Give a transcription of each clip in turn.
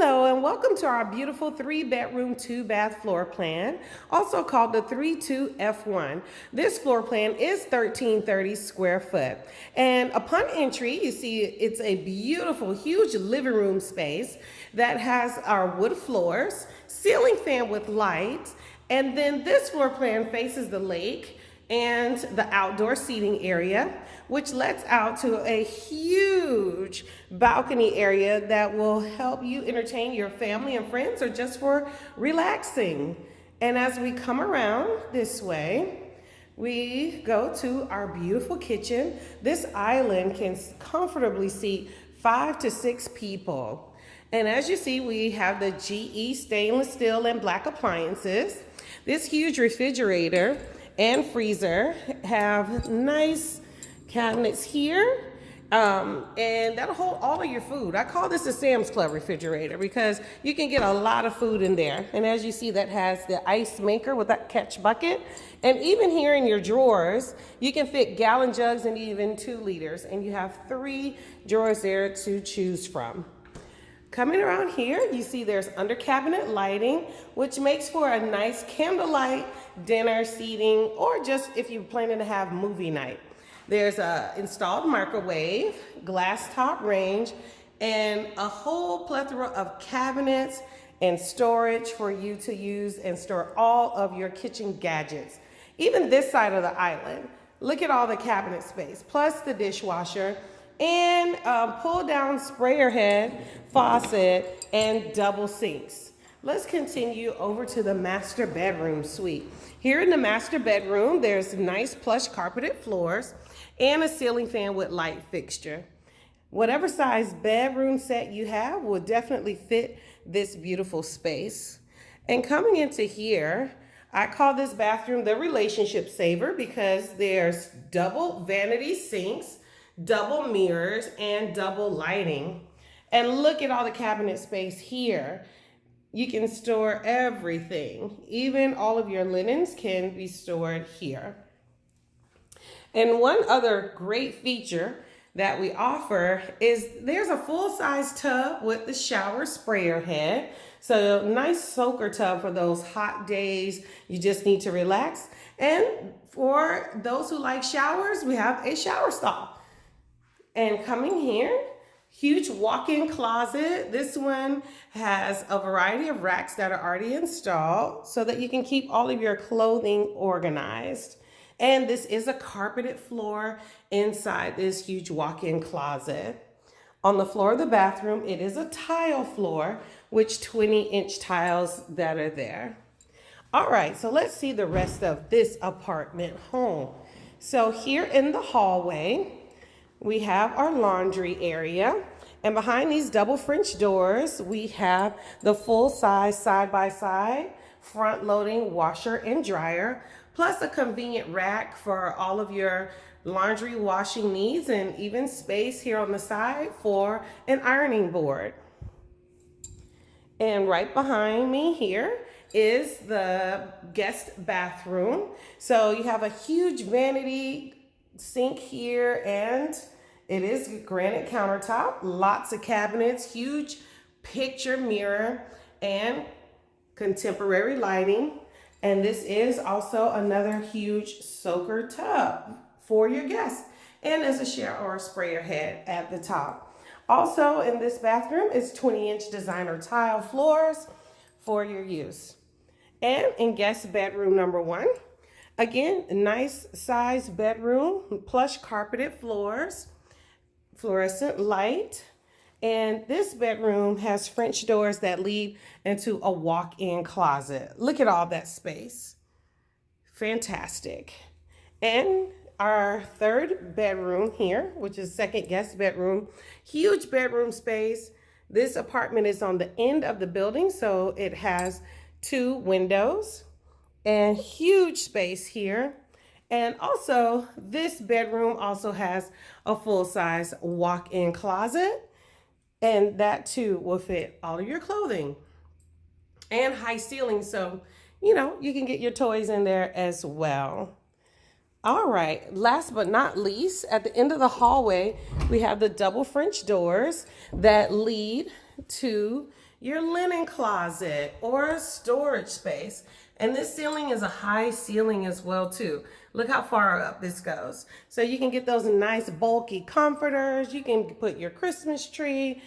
Hello and welcome to our beautiful 3-bedroom, 2-bath floor plan, also called the 32F1. This floor plan is 1330 square foot. And upon entry, you see it's a beautiful, huge living room space that has our wood floors, ceiling fan with lights, and then this floor plan faces the lake and the outdoor seating area, which lets out to a huge balcony area that will help you entertain your family and friends or just for relaxing. And as we come around this way, we go to our beautiful kitchen. This island can comfortably seat 5 to 6 people. And as you see, we have the GE stainless steel and black appliances. This huge refrigerator and freezer have nice cabinets here, and that'll hold all of your food. I call this a Sam's Club refrigerator because you can get a lot of food in there. And as you see, that has the ice maker with that catch bucket. And even here in your drawers, you can fit gallon jugs and even 2 liters. And you have 3 drawers there to choose from. Coming around here, you see there's under cabinet lighting, which makes for a nice candlelight dinner seating, or just if you're planning to have movie night. There's a installed microwave, glass top range, and a whole plethora of cabinets and storage for you to use and store all of your kitchen gadgets. Even this side of the island, look at all the cabinet space, plus the dishwasher, and pull down sprayer head, faucet, and double sinks. Let's continue over to the master bedroom suite. Here in the master bedroom, there's nice plush carpeted floors and a ceiling fan with light fixture. Whatever size bedroom set you have will definitely fit this beautiful space. And coming into here, I call this bathroom the relationship saver because there's double vanity sinks, double mirrors, and double lighting. And look at all the cabinet space here. You can store everything. Even all of your linens can be stored here. And one other great feature that we offer is there's a full-size tub with the shower sprayer head. So nice soaker tub for those hot days you just need to relax. And for those who like showers, we have a shower stall. And coming here, huge walk-in closet. This one has a variety of racks that are already installed so that you can keep all of your clothing organized. And this is a carpeted floor inside this huge walk-in closet. On the floor of the bathroom, it is a tile floor, which 20-inch tiles that are there. All right, so let's see the rest of this apartment home. So here in the hallway, we have our laundry area, and behind these double French doors, we have the full-size side-by-side front-loading washer and dryer, plus a convenient rack for all of your laundry washing needs, and even space here on the side for an ironing board. And right behind me here is the guest bathroom. So you have a huge vanity sink here, and it is granite countertop, lots of cabinets, huge picture mirror, and contemporary lighting. And this is also another huge soaker tub for your guests, and as a shower or sprayer head at the top. Also in this bathroom is 20-inch designer tile floors for your use. And in guest bedroom number 1, again, nice size bedroom, plush carpeted floors, fluorescent light. And this bedroom has French doors that lead into a walk-in closet. Look at all that space. Fantastic. And our third bedroom here, which is second guest bedroom, huge bedroom space. This apartment is on the end of the building, so it has 2 windows and huge space here. And also, this bedroom also has a full-size walk-in closet, and that too will fit all of your clothing. And high ceilings, so you can get your toys in there as well. All right, last but not least, at the end of the hallway, we have the double French doors that lead to your linen closet, or a storage space. And this ceiling is a high ceiling as well too. Look how far up this goes. So you can get those nice bulky comforters. You can put your Christmas tree,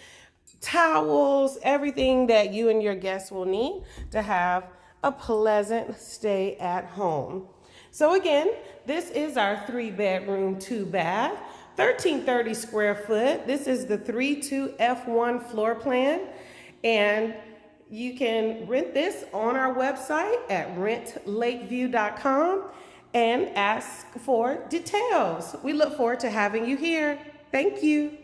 towels, everything that you and your guests will need to have a pleasant stay at home. So again, this is our 3-bedroom, 2-bath, 1330 square foot. This is the 32F1 floor plan. And you can rent this on our website at rentlakeview.com and ask for details. We look forward to having you here. Thank you.